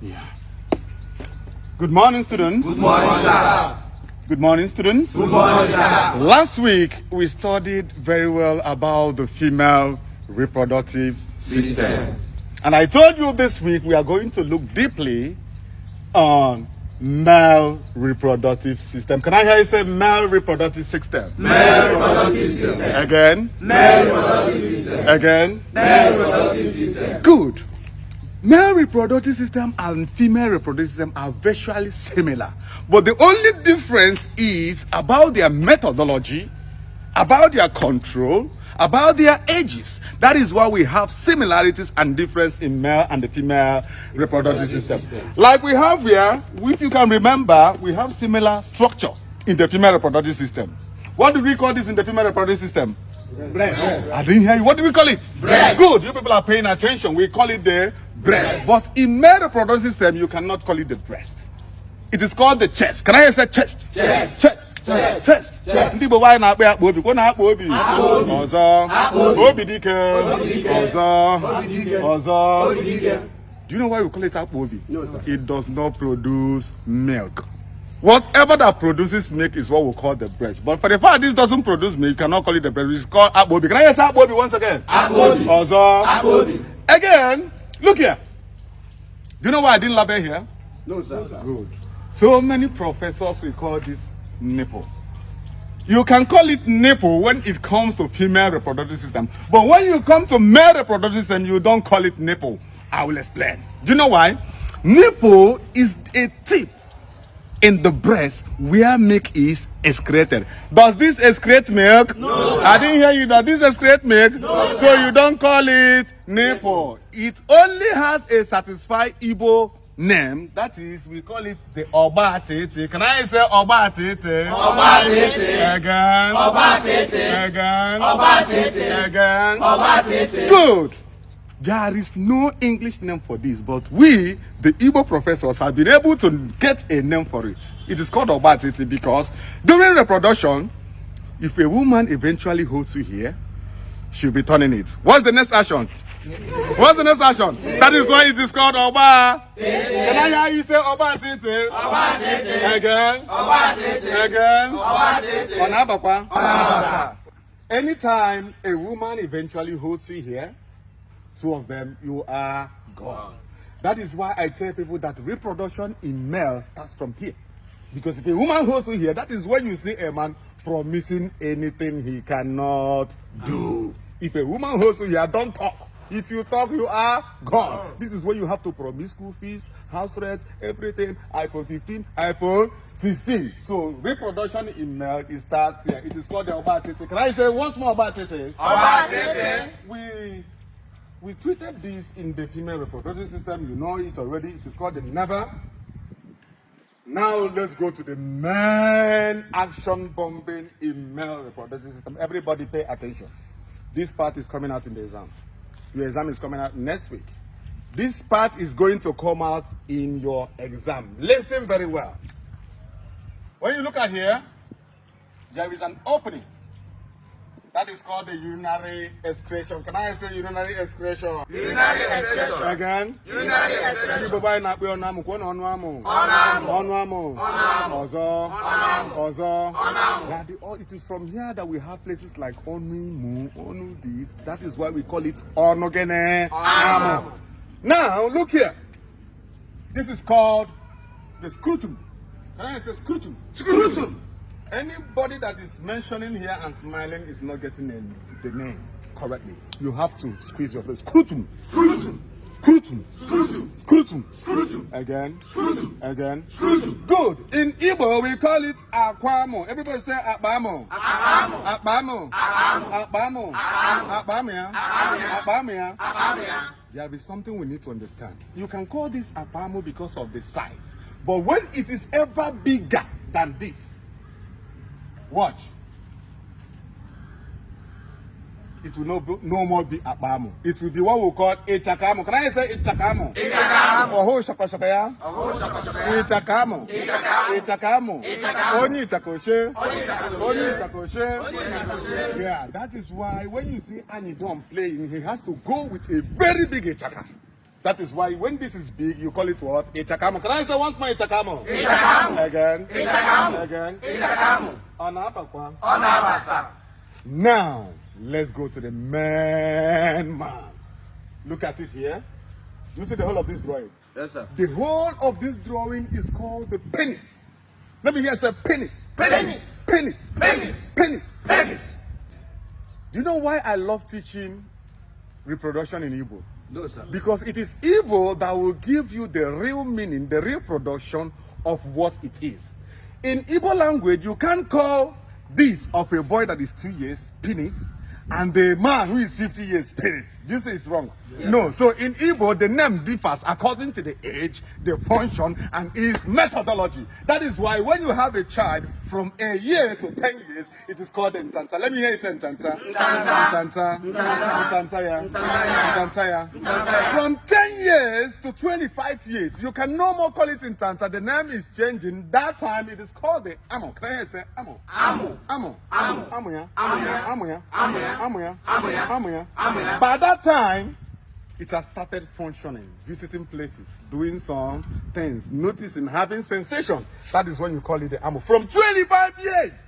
Yeah. Good morning, students. Good morning, sir. Good morning, students. Good morning, sir. Last week, we studied very well about the female reproductive system. And I told you this week we are going to look deeply on male reproductive system. Can I hear you say male reproductive system? Male reproductive system. Again? Male reproductive system. Again? Male reproductive system. Good. Male reproductive system and female reproductive system are virtually similar, but the only difference is about their methodology, about their control, about their ages. That is why we have similarities and difference in male and the female reproductive system. Like we have here, if you can remember, we have similar structure in the female reproductive system. What do we call this in the female reproductive system? Breast. I didn't hear you. What do we call it? Breast. Good. You people are paying attention. We call it the breast. But in male reproductive system, you cannot call it the breast. It is called the chest. Can I say chest? Chest. Chest. Chest. Chest. Chest. Ndị Igbo nwanyị na-akpọ ya akpa obi. Kwa na-akpa obi. Obi. Ọzọ. Obi. Obi dike. Obi dike. Ọzọ. Obi dike. Ọzọ. Obi dike. Do you know why we call it akpa obi? No, sir. It does not produce milk. Whatever that produces milk is what we call the breast. But for the fact this doesn't produce milk, you cannot call it the breast. It's called akpa obi. Can I say akpa obi once again? Akpa obi. Ọzọ. Akpa obi. Again, look here. Do you know why I didn't label here? No, sir. Good. So many professors will call this nipple. You can call it nipple when it comes to female reproductive system. But when you come to male reproductive system, you don't call it nipple. I will explain. Do you know why? Nipple is a tip in the breast where milk is excreted. Does this excrete milk? No, sir. I didn't hear you. Does this excrete milk? No, so sir. you don't call it nipple. It only has a satisfied Igbo name. That is, we call it the Oba Tete. Can I say Oba Tete? Oba Tete. Again. Oba Tete. Again. Oba Tete. Again. Oba Tete. Good. There is no English name for this, but we, the Igbo professors, have been able to get a name for it. It is called Oba Tete because during reproduction, if a woman eventually holds you here, she'll be turning it. What's the next action? What's the next action? That is why it is called Oba. Can I hear you say Oba Tete? Oba Tete. Again. Oba Tete. Again. Oba Tete. Onabakwa. Onabakwa. Anytime a woman eventually holds you here, two of them, you are gone. That is why I tell people that reproduction in males starts from here. Because if a woman holds you here, that is when you see a man promising anything he cannot do. If a woman holds you here, don't talk. If you talk, you are gone. This is when you have to promise school fees, house rent, everything. iPhone 15, iPhone 16. So reproduction in male, it starts here. It is called the Oba Tete. Can I say once more Oba Tete? Oba Tete. We treated this in the female reproductive system. You know it already. It is called the never. Now let's go to the main action bombing in male reproductive system. Everybody pay attention. This part is coming out in the exam. Your exam is coming out next week. This part is going to come out in your exam. Listen very well. When you look at here, there is an opening. That is called the urinary excretion. Can I say urinary excretion? Urinary excretion. Again? Urinary excretion. Ọzọ. Ọzọ. It is from here that we have places like Onu, Onu this. That is why we call it Onogene. Now, look here. This is called the scrotum. Can I say scrotum? Scrotum. Anybody that is mentioning here and smiling is not getting the name correctly. You have to squeeze your face. Scrotum. Scrotum. Scrotum. Scrotum. Scrotum. Scrotum. Again. Scrotum. Again. Scrotum. Good. In Igbo, we call it Akwamo. Everybody say Akbamo. Akbamo. Akbamo. Akbamo. Akbamo. Akbamia. Akbamia. Akbamia. There is something we need to understand. You can call this Akbamo because of the size. But when it is ever bigger than this, watch. It will no more be Akbamo. It will be what we call Ichakamo. Can I say Ichakamo? Ichakamo. Oho shakashakaya. Oho shakashakaya. Ichakamo. Ichakamo. Ichakamo. Ichakamo. Oni Ichakoshe. Oni Ichakoshe. Oni Ichakoshe. Oni Ichakoshe. Yeah, that is why when you see Anidon playing, he has to go with a very big Ichaka. That is why when this is big, you call it what? Ichakamo. Can I say once more Ichakamo? Ichakamo. Again. Ichakamo. Again. Ichakamo. Onapakwa. Onapasa. Now, let's go to the man. Look at it here. Do you see the whole of this drawing? Yes, sir. The whole of this drawing is called the penis. Let me hear say penis. Penis. Penis. Penis. Penis. Penis. Do you know why I love teaching reproduction in Igbo? No, sir. Because it is Igbo that will give you the real meaning, the reproduction of what it is. In Igbo language, you can't call this of a boy that is 2 years penis, and the man who is 50 years penis. You say it's wrong. Yes. No. So in Igbo, the name differs according to the age, the function, and its methodology. That is why when you have a child from a year to 10 years, it is called Ntanta. Let me hear you say Ntanta. Ntanta. Ntanta. Ntanta. From 10 years to 25 years, you can no more call it Ntanta. The name is changing. That time it is called the Amo. Can I hear you say Amo? Amo. Amo. Amo. Amo ya. Amo ya. Amo ya. Amo ya. Amo ya. Amo ya. Amo ya. Amo ya. By that time, it has started functioning, visiting places, doing some things, noticing, having sensation. That is when you call it the amo. From 25 years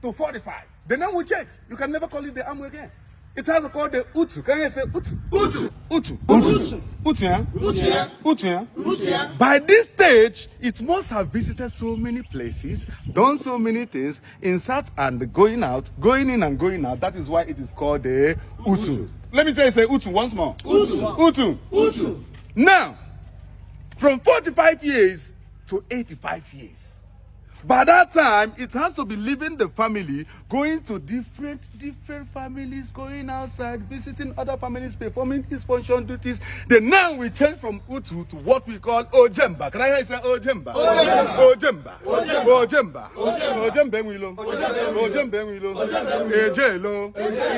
to 45, the name will change. You can never call it the amo again. It has to call the utu. Can you say utu? Utu. Utu. Utu. Utu, yeah? Utu, yeah? Utu, yeah? Utu, yeah? By this stage, it must have visited so many places, done so many things, insert and going out, going in and going out. That is why it is called the utu. Let me tell you, say utu once more. Utu. Utu. Utu. Now, from 45 years to 85 years. By that time, it has to be leaving the family, going to different families, going outside, visiting other families, performing his function duties. The now we change from Utu to what we call Ojemba. Can I hear you say Ojemba? Ojemba. Ojemba. Ojemba. Ojemba.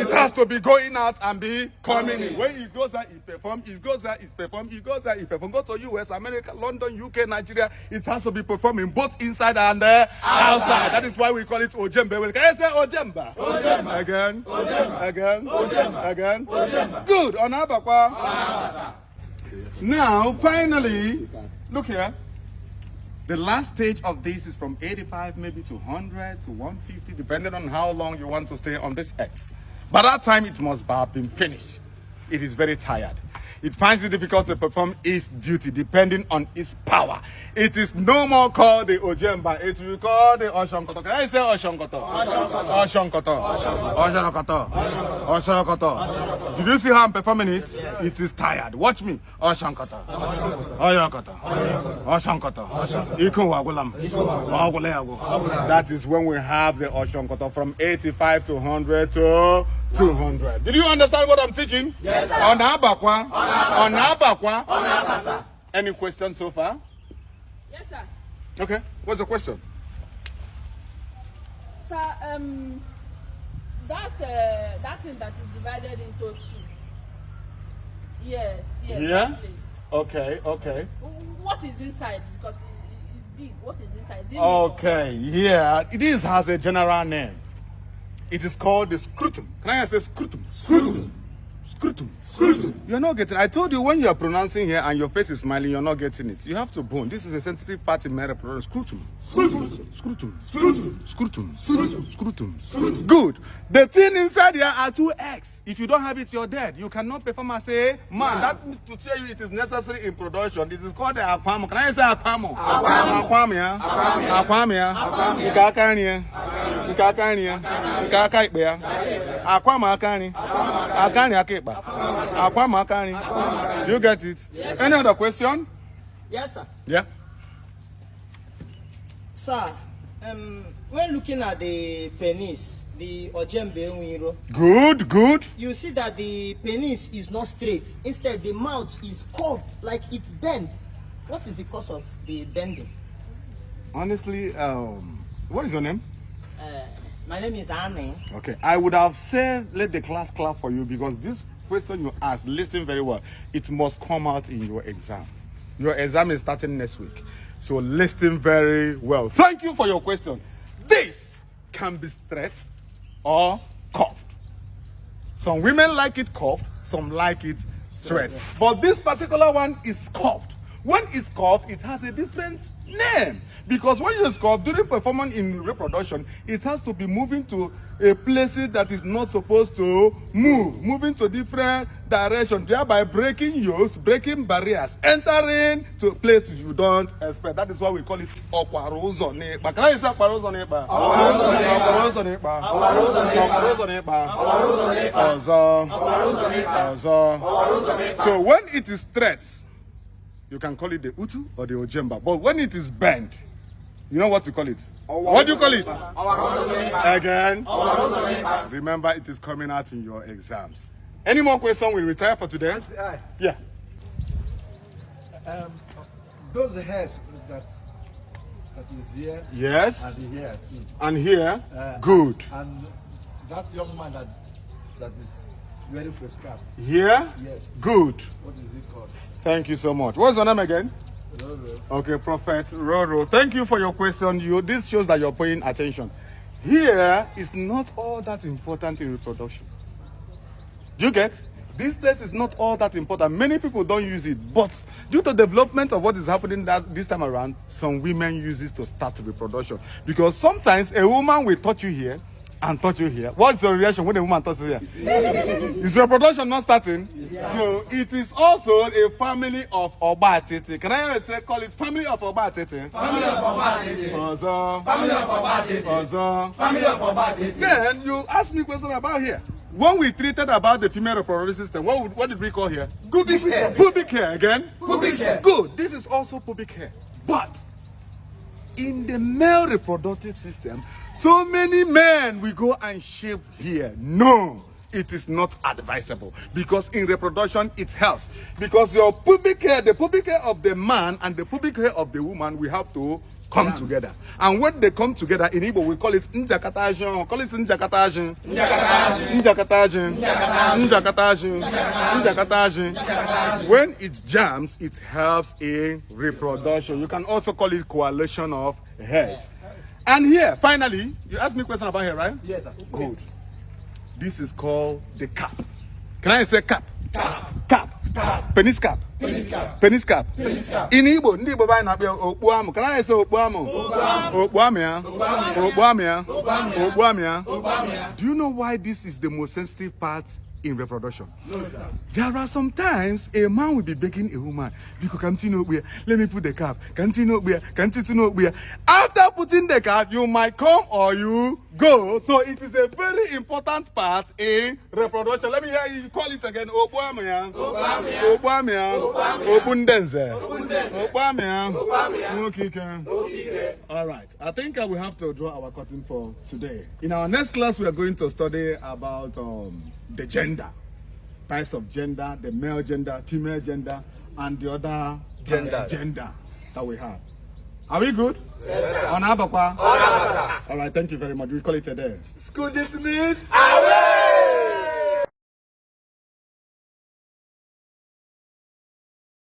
It has to be going out and be coming in. When he goes out, he performs. He goes out, he performs. He goes out, he performs. Go to US, America, London, UK, Nigeria. It has to be performing both inside and outside. That is why we call it Ojembe. Well, can I say Ojemba? Ojemba. Again. Ojemba. Again. Ojemba. Again. Ojemba. Good. Onabakwa. Now, finally, look here. The last stage of this is from 85 maybe to 100 to 150, depending on how long you want to stay on this earth. By that time, it must have been finished. It is very tired. It finds it difficult to perform its duty depending on its power. It is no more called the Ojemba. It will be called the Oshonkoto. Can I say Oshonkoto? Oshonkoto. Oshonkoto. Oshonkoto. Did you see how I'm performing it? Yes. It is tired. Watch me. Oshonkoto. Oshonkoto. Oshonkoto. Oshonkoto. That is when we have the Oshonkoto from 85 to 100 to 200. Did you understand what I'm teaching? Yes, sir. Any questions so far? Yes, sir. Okay. What's the question? Sir, that thing that is divided into two. Yes. Yeah. That place. Okay. What is inside? Because it's big. What is inside? Is it Okay. Yeah. This has a general name. It is called the scrotum. Can I say scrotum? Scrotum. Scrotum. Scrotum. You're not getting it. I told you when you are pronouncing here and your face is smiling, you're not getting it. You have to bone. This is a sensitive part in my reproduction. Scrotum. Scrotum. Scrotum. Scrotum. Scrotum. Scrotum. Scrotum. Good. The thing inside here are two eggs. If you don't have it, you're dead. You cannot perform as a man. That means to tell you it is necessary in production. This is called the aquamo. Can I say aquamo? Aquamo, yeah? Aquamo, yeah? Ikakani, Ikakani, Ikakai, yeah? Aquamo, Akani. Akani, Akeba. Aquamo, Akani. You get it? Yes, any other question? Yes, sir. Yeah. Sir, when looking at the penis, the Ojembe Nwiro, Good. you see that the penis is not straight. Instead, the mouth is curved, like it's bent. What is the cause of the bending? Honestly, what is your name? My name is Anne. Okay, I would have said let the class clap for you because this question you asked, listen very well. It must come out in your exam. Your exam is starting next week. So listen very well. Thank you for your question. This can be straight or curved. Some women like it curved, some like it straight. But this particular one is curved. When it's curved, it has a different name. Because when it's curved, during performance in reproduction, it has to be moving to a place that is not supposed to move, moving to different direction, thereby breaking yokes, breaking barriers, entering to places you don't expect. That is why we call it okwarozo n'ekpa. Can I say okwarozo n'ekpa? Okwarozo n'ekpa. Okwarozo n'ekpa. So when it is straight, you can call it the utu or the ojemba. But when it is bent, you know what to call it? What do you call it? Again? Remember, it is coming out in your exams. Any more questions? We retire for today? Yeah. Those hairs that is here. Yes. And here too. And here? Good. And that young man that is wearing for scarf. Here? Yes. Good. What is it called? Thank you so much. What's your name again? Roro. Okay, Prophet Roro. Thank you for your question. This shows that you're paying attention. Here is not all that important in reproduction. You get? This place is not all that important. Many people don't use it, but due to development of what is happening this time around, some women use it to start reproduction. Because sometimes a woman will touch you here and touch you here. What's your reaction when a woman touches you here? Is reproduction not starting? Yes. So it is also a family of Obatete. Can I say call it family of Obatete? Family of Obatete. Family of Obatete. Family of Obatete. Then you ask me a question about here. When we treated about the female reproductive system, what did we call here? Pubic hair. Pubic hair again? Pubic hair. Good. This is also pubic hair. But in the male reproductive system, so many men will go and shave here. No, it is not advisable, because in reproduction it helps. Because your pubic hair, the pubic hair of the man and the pubic hair of the woman, we have to come together. And when they come together in Igbo, we call it njakatajin. Call it njakatajin. Njakatajin. Njakatajin. Njakatajin. When it jams, it helps in reproduction. You can also call it coalition of hairs. And here, finally, you asked me a question about hair, right? Yes, sir. Good. This is called the cap. Can I say cap? Cap. Cap. Cap. Penis cap. Penis cap. Penis cap. Penis cap. In Igbo, ndị Igbo by na okpuamu. Can I say okpuamu? Okpuamu ya. Okpuamu ya. Okpuamu ya. Do you know why this is the most sensitive part in reproduction? No, sir. There are sometimes a man will be begging a woman, because let me put the cap. After putting the cap, you might come or you go. So it is a very important part in reproduction. Let me hear you call it again. Okpuamu. All right. I think I will have to draw our curtain for today. In our next class, we are going to study about the gender, types of gender, the male gender, female gender, and the other gender that we have. Are we good? Yes, sir. On Abakwa? All right, thank you very much. We call it a day. School dismissed. Away!